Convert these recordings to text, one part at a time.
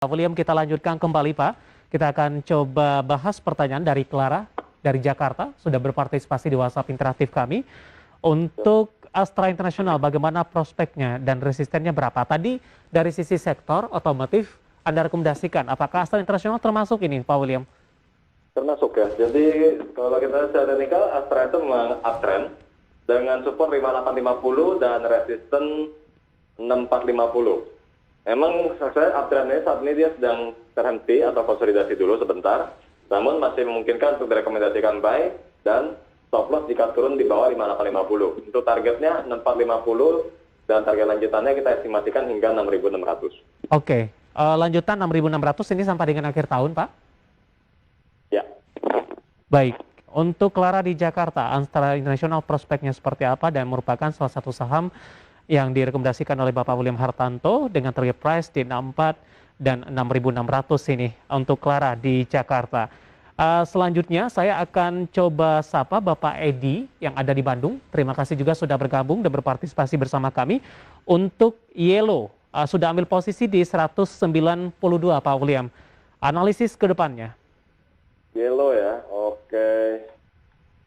Pak William, kita lanjutkan kembali Pak. Kita akan coba bahas pertanyaan dari Clara dari Jakarta, sudah berpartisipasi di WhatsApp interaktif kami. Untuk Astra International, bagaimana prospeknya dan resistennya berapa? Tadi dari sisi sektor otomotif, Anda rekomendasikan, apakah Astra International termasuk ini Pak William? Termasuk ya, jadi kalau kita secara teknikal, Astra itu memang uptrend dengan support 5850 dan resisten 6450. Emang saya uptrendnya saat ini dia sedang terhenti atau konsolidasi dulu sebentar, namun masih memungkinkan untuk direkomendasikan buy dan stop loss jika turun di bawah 5850. Untuk targetnya 6450 dan target lanjutannya kita estimasikan hingga 6600. Oke, lanjutan 6600 ini sampai dengan akhir tahun Pak? Ya. Baik, untuk Clara di Jakarta, Astra International prospeknya seperti apa dan merupakan salah satu saham yang direkomendasikan oleh Bapak William Hartanto dengan target price di 64 dan 6.600 ini untuk Clara di Jakarta. Selanjutnya saya akan coba sapa Bapak Edi yang ada di Bandung. Terima kasih juga sudah bergabung dan berpartisipasi bersama kami. Untuk Yellow, sudah ambil posisi di 192 Pak William. Analisis ke depannya. Yellow ya, oke.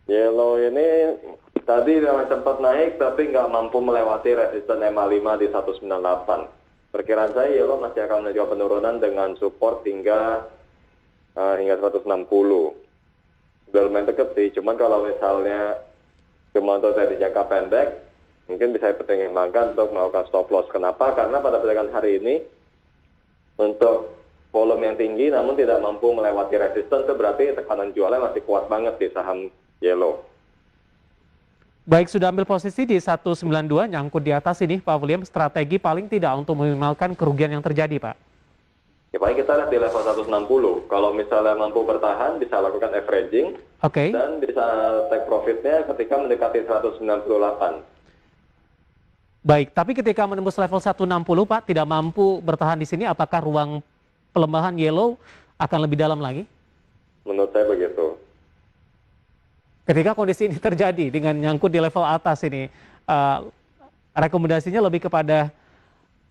Yellow ini tadi memang sempat naik tapi nggak mampu melewati resisten MA5 di 198. Perkiraan saya Yellow masih akan menuju penurunan dengan support hingga 160. Sudah lumayan dekat sih, cuman kalau misalnya cuma untuk dari jangka pendek, mungkin bisa dipertimbangkan untuk melakukan stop loss. Kenapa? Karena pada perdagangan hari ini untuk volume yang tinggi namun tidak mampu melewati resisten, itu berarti tekanan jualnya masih kuat banget di saham Yellow. Baik, sudah ambil posisi di 192, nyangkut di atas ini Pak William, strategi paling tidak untuk meminimalkan kerugian yang terjadi Pak? Ya paling kita lihat di level 160, kalau misalnya mampu bertahan bisa lakukan averaging, dan bisa take profitnya ketika mendekati 198. Baik, tapi ketika menembus level 160 Pak, tidak mampu bertahan di sini, apakah ruang pelemahan Yellow akan lebih dalam lagi? Menurut saya begitu. Ketika kondisi ini terjadi dengan nyangkut di level atas ini, rekomendasinya lebih kepada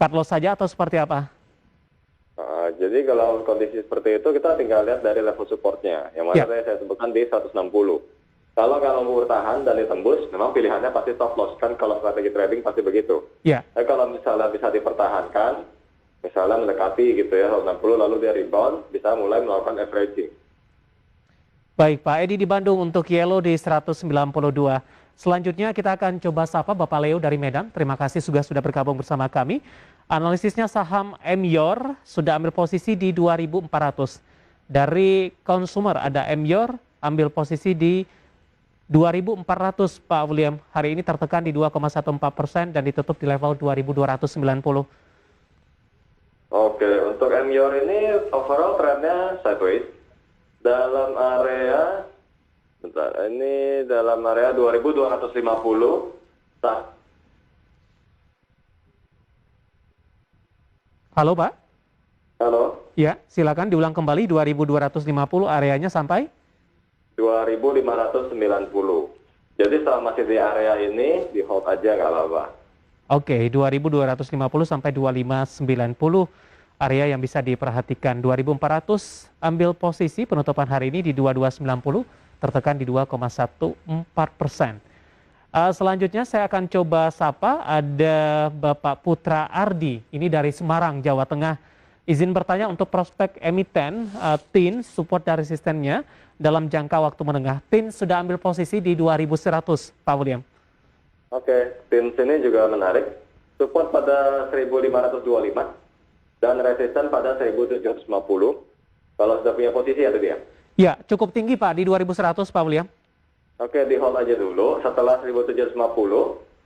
cut loss saja atau seperti apa? Jadi kalau kondisi seperti itu kita tinggal lihat dari level supportnya, yang mana saya sebutkan di 160. Kalau mau bertahan dan ditembus, memang pilihannya pasti stop loss, kan kalau strategi trading pasti begitu. Tapi kalau misalnya bisa dipertahankan, misalnya mendekati gitu ya 160 lalu dia rebound, bisa mulai melakukan averaging. Baik Pak Edi di Bandung untuk Yellow di 192. Selanjutnya kita akan coba sapa Bapak Leo dari Medan. Terima kasih sudah bergabung bersama kami. Analisisnya saham Emyor sudah ambil posisi di 2.400. Dari consumer ada Emyor ambil posisi di 2.400 Pak William. Hari ini tertekan di 2,14% dan ditutup di level 2.290. Oke, untuk Emyor ini overall trennya sideways. Dalam area, ini dalam area 2.250. Halo Pak? Halo? Ya, silakan diulang kembali 2.250 areanya sampai? 2.590. Jadi selama masih di area ini, di hold aja nggak apa-apa. Oke, 2.250 sampai 2.590. Area yang bisa diperhatikan 2.400 ambil posisi penutupan hari ini di 2290 tertekan di 2,14%. Selanjutnya saya akan coba sapa ada Bapak Putra Ardi ini dari Semarang, Jawa Tengah. Izin bertanya untuk prospek emiten TIN support dan resistennya dalam jangka waktu menengah. TIN sudah ambil posisi di 2.100 Pak William. Oke, TIN sini juga menarik. Support pada 1.525. Dan resisten pada 1.750. Kalau sudah punya posisi ada dia? Ya, cukup tinggi Pak, di 2.100 Pak William. Oke, di hold aja dulu. Setelah 1.750,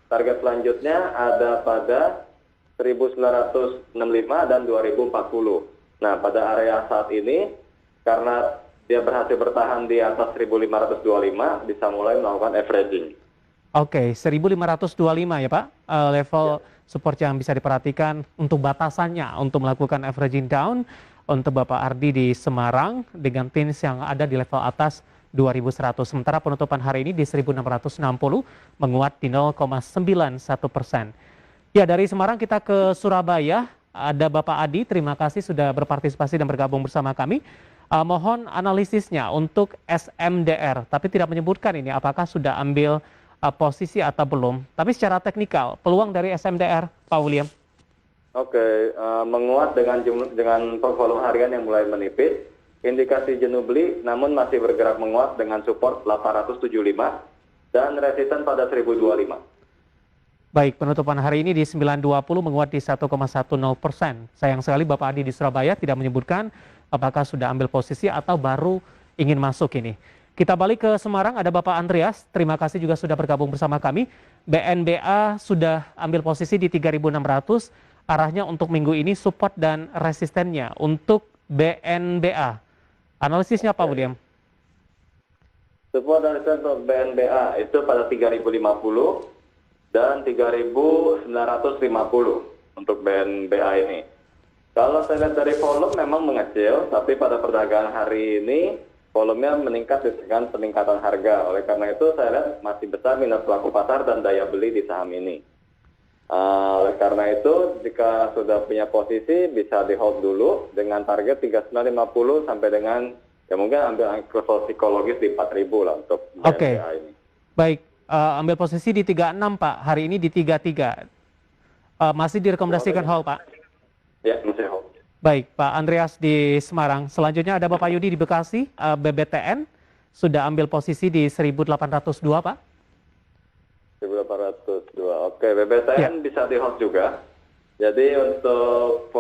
target selanjutnya ada pada 1.965 dan 2.040. Nah, pada area saat ini, karena dia berhasil bertahan di atas 1.525, bisa mulai melakukan averaging. Oke, 1.525 ya Pak, level support yang bisa diperhatikan untuk batasannya untuk melakukan averaging down untuk Bapak Ardi di Semarang dengan TINS yang ada di level atas 2.100. Sementara penutupan hari ini di 1.660 menguat di 0,91%. Ya, dari Semarang kita ke Surabaya. ada Bapak Adi, terima kasih sudah berpartisipasi dan bergabung bersama kami. Mohon analisisnya untuk SMDR, tapi tidak menyebutkan ini apakah sudah ambil posisi atau belum. Tapi secara teknikal, peluang dari SMDR, Pak William. Oke, menguat dengan volume harian yang mulai menipis, indikasi jenuh beli namun masih bergerak menguat dengan support 875 dan resisten pada 1025. Baik, penutupan hari ini di 920 menguat di 1,10%. Sayang sekali Bapak Adi di Surabaya tidak menyebutkan apakah sudah ambil posisi atau baru ingin masuk ini. Kita balik ke Semarang, ada Bapak Andreas. Terima kasih juga sudah bergabung bersama kami. BNBA sudah ambil posisi di 3.600. Arahnya untuk minggu ini support dan resistennya untuk BNBA. Analisisnya Pak William. Support dan resisten untuk BNBA itu pada 3.050 dan 3.950 untuk BNBA ini. Kalau saya lihat dari volume memang mengecil, tapi pada perdagangan hari ini volumenya meningkat dengan peningkatan harga. Oleh karena itu saya lihat masih besar minat pelaku pasar dan daya beli di saham ini. Oleh karena itu jika sudah punya posisi bisa di hold dulu dengan target 3.950 sampai dengan ya mungkin ambil level psikologis di 4.000 lah untuk BNBA ini. Baik. Ambil posisi di 36 Pak, hari ini di 33. Masih direkomendasikan hold Pak? Ya, masih hold. Baik, Pak Andreas di Semarang. Selanjutnya ada Bapak Yudi di Bekasi, BBTN sudah ambil posisi di 1802 Pak? 1802, oke, BBTN bisa di hold juga. Jadi untuk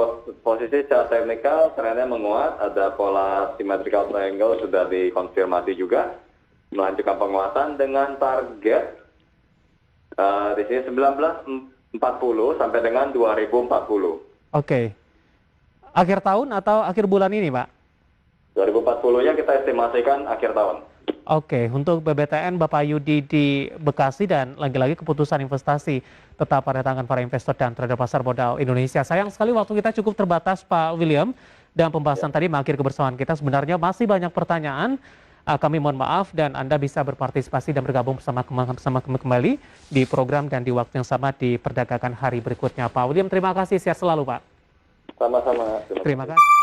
posisi secara teknikal trennya menguat, ada pola symmetrical triangle sudah dikonfirmasi juga. Melanjutkan penguatan dengan target di sini 1940 sampai dengan 2040. Oke. Akhir tahun atau akhir bulan ini, Pak? 2040-nya kita estimasikan akhir tahun. Oke, untuk BBTN Bapak Yudi di Bekasi dan lagi-lagi keputusan investasi tetap pada tangan para investor dan trader pasar modal Indonesia. Sayang sekali waktu kita cukup terbatas Pak William dan pembahasan tadi mengakhiri kebersamaan kita. Sebenarnya masih banyak pertanyaan. Kami mohon maaf dan Anda bisa berpartisipasi dan bergabung bersama kami kembali di program dan di waktu yang sama di perdagangan hari berikutnya. Pak William, terima kasih. Sehat selalu, Pak. Sama-sama. Terima kasih.